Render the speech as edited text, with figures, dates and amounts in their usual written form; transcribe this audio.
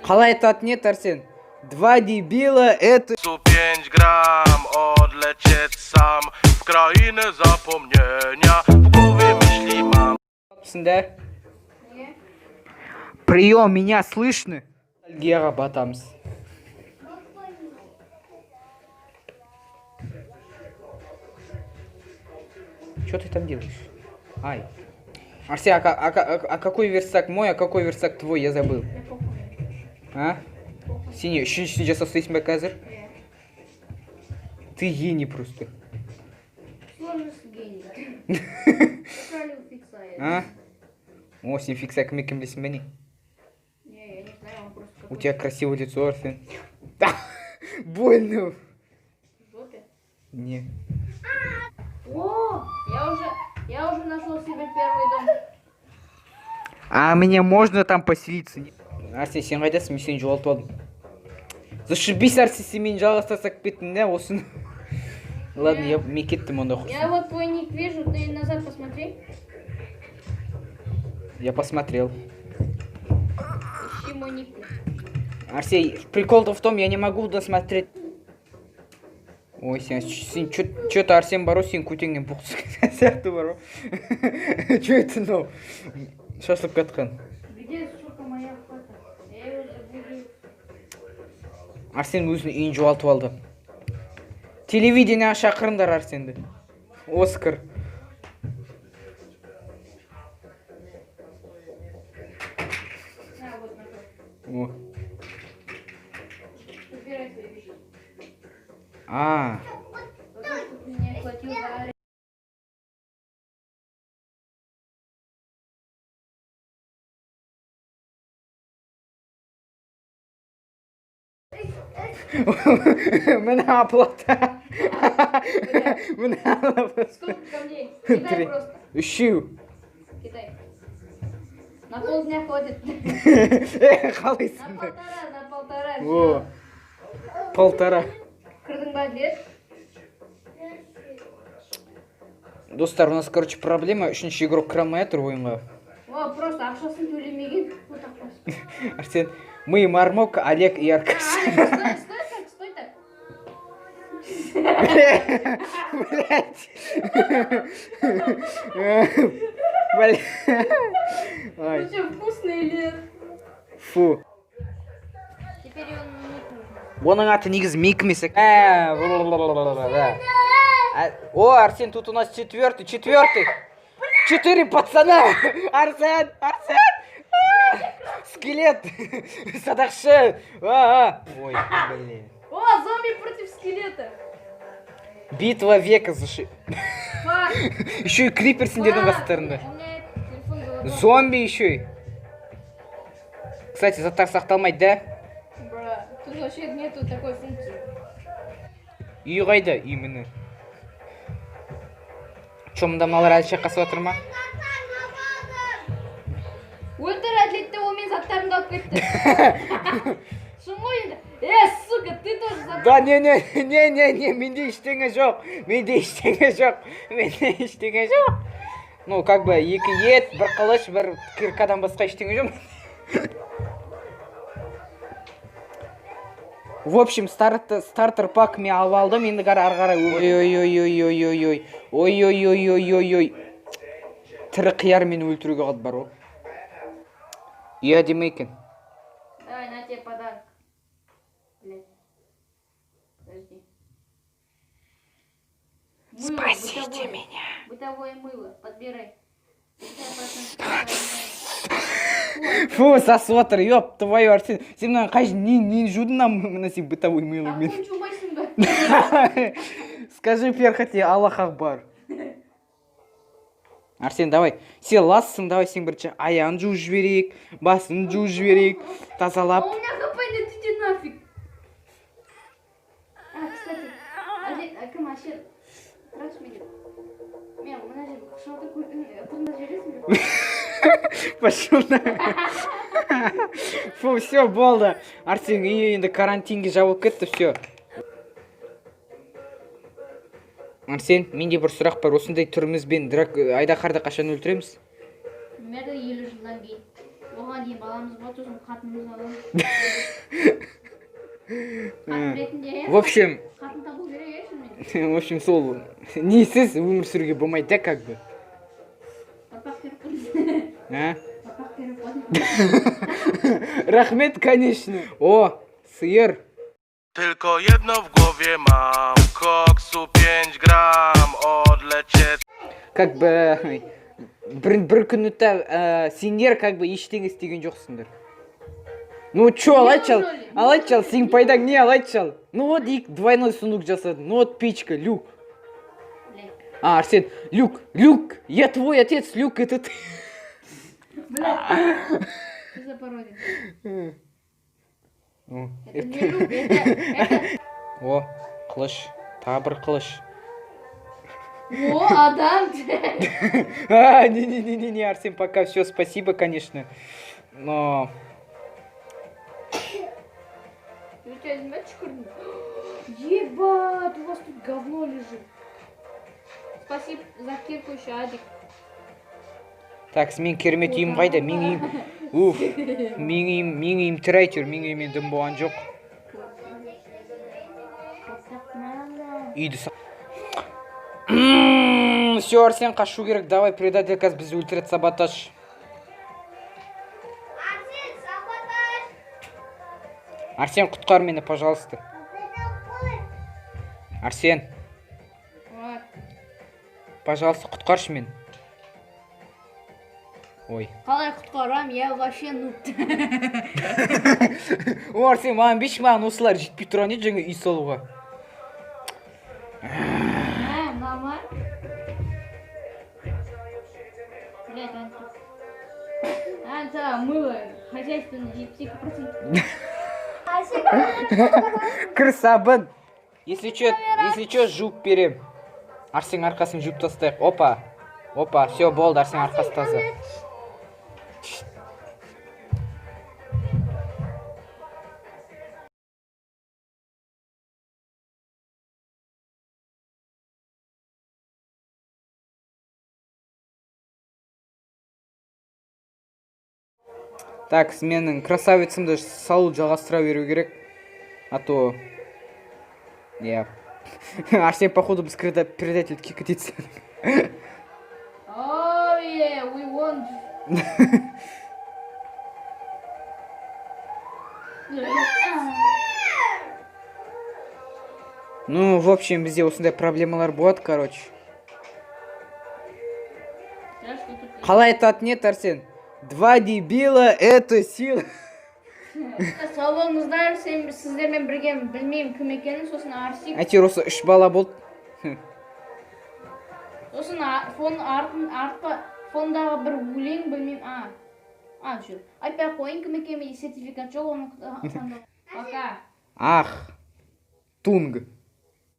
Қалай айтатын еді Арсен? 2 дебила это... 5 грамм отлетит сам в краины запомнения, в голове мысли мам. Да? Прием, меня слышно? Гера батамс. Что ты там делаешь? Ай. Арсен, а какой верстак мой, а какой верстак твой, я забыл. А? Синий, сейчас остаешься казер? Ты гений просто. Сложность гений. А? О, сен фиксак мекем лесен бәне. Не, я не знаю, он просто У тебя красивое лицо, Арсен. Больно. в жопе. Не. О, я уже нашел себе первый дом. А мне можно там поселиться? Арсен, сен қайдасың, мен сені жоғалтып алдым. Зашибись, Арсен, сен мені жалғастырсақ кеттің, да, осыны. Ладно, мен кеттім онда. Я вот твой ник вижу, ты назад посмотри. Я посмотрел. Ищи мой ник. Арсен, прикол-то в том, я не могу досмотреть. Ой, сен что-то Арсен бару, сен көтеңнен бұқсы сияқты бару. Что это, ну? Шашлык катқан. Где, сука, моя фото? Я ее забуду. Арсен өзінің үйін жоғалтып алды. Телевидение шақырыңдар Арсенді. Оскар. На, вот на то. О. Собирай свои вещи. А. Вот то, что ты мне платил за аренду. Мына оплата. Мына оплата. Сколько камней? Кидай 3. просто. Үшеу. Кидай. На полдня хватит. Қалайсың? На полтора. О. 1,5. Кырдың ба дед? Достар, у нас, короче, проблема. Үшінші игрок кірамай жатыр ойынға. О, просто ақшасын төлемеген. Вот так просто. Арсен, мы, Мармок, Олег и Аркаш. Стой так. Блять. Блять. Ну что, вкусно или... Фу. Теперь он не нужен. Оның аты негізі Мик емес. О, Арсен, тут у нас 4-й. 4 пацана. Арсен. Скелет. Садақшы. Ой, блин. О, зомби против скелета. Битва века заши. Фак. Еще и крипер сендердің қастарында. У меня телефон голодал. Зомби еще и. Кстати, заттар сақталмайды, да? Бра, тут вообще нету такой функции. Үй қайда? Үй міне. Че, мұнда мыналар әлі шайқасып жатыр ма? Өлтір әділетті, ол мен заттарымды алып кетті. Шын ғой енді. Сука, ты тоже заттар. Да, не, менде ештеңе жоқ. Ну, как бы, 2 ет, 1 қылыш, 1 киркадан басқа ештеңе жоқ. В общем, стартер пак мен алып алдым, енді ары қарай. Ой. Тірі қияр мені өлтіруге қалды бар о. Үй әдемі екен. Давай, на тебе подарок. Блядь. Подожди. Мыло, Спасите меня. Бытовое мыло. Подбирай. 50%. Фу, сасып отыр, ёп, твою Арсен. Сен мынаны қай нені жудың мына сен бытовой мыломен? Ақын жумайсың ба? Скажи перхоти, Аллах Акбар. Арсен, давай. Сен лассың, давай сен бірінші аяғын жуып жіберейік, басын жуып жіберейік, тазалап. А у меня хп нет, иди нафиг. Кстати, кім әшер? Трач меня. Мен, мына жер шалты тырнап жібересің бе? Пошел на. Фу, все, болды. Арсен, үй енді карантинге жабылып кетті, все. Арсен, менде бір сұрақ бар. Осындай түрімізбен айдаһарды қашан өлтіреміз? Примерно 50 жылдан кейін. Оған дейін баламыз болды, сосын қатынымыз аламыз. Қатын ретінде, В общем, қатын табу керек, шынымен. в общем, сол несіз өмір сүруге болмайды, да, как бы. Папақ керек қой. А? Папақ керек қой. Рахмет, конечно. О, сыр. Tylko jedno w głowie mam, koksu 5 gram, odlecieć. Как бы бір күн өтіп сендер как бы ештеңе істеген жоқсыңдар. Ну чё, алайчал, сенің пайдаң не, алайчал? Ну вот двойной сундук жасадым, ну вот печка, люк. А, Арсен, люк, я твой отец, люк, это ты. Блядь, ты запороден. Это не люк, это... О, қылыш, тағы бір қылыш. О, адам! Не, Арсен, пока все, спасибо, конечно. Но... Ебать, у вас тут говно лежит. Спасибо за кирку еще, Адик. Так, мен керемет үйім қайда? Мен үйім тірі әйтеуір, мен үйіме дым болған жоқ. Үйді Все, Арсен, қашу керек, давай, предатель, қазір бізді өлтіреді, саботаж. Арсен, құтқар мені, пожалуйста. Арсен, пожалуйста, құтқаршы мені. Ой. Қалай құтқарам, я вообще нут. О, Арсен, маған бейші, маған осылар жетпей тұрған еді жаңа үй салуға. Мама. Блядь, Анта мыло хозяйственное 70%. Кір сабын. Если чё, жуп берем. Арсен арқасын жуп тастайық. Опа, все, болды, Арсен арқасы таза. Так, менің красавицамды салу жалғастыра беру керек. А то... Я... Арсен, походу, біз предатель кикатиться. Oh yeah, we won. Ну, в общем, бізде осындай проблемалар болады, короче. Қалай айтатын еді, Арсен? Два дебила — это сила. Сау болыңыздар, сіздермен бірге білмеймін кім екенін, сосын Арсик. Әйтеуір осы 3 бала болды. Сосын фондағы бір өлең білмеймін. Жүр. Айтпай қойын кім екенін, сертификат жоқ, оны Пока. Ах, Тунг.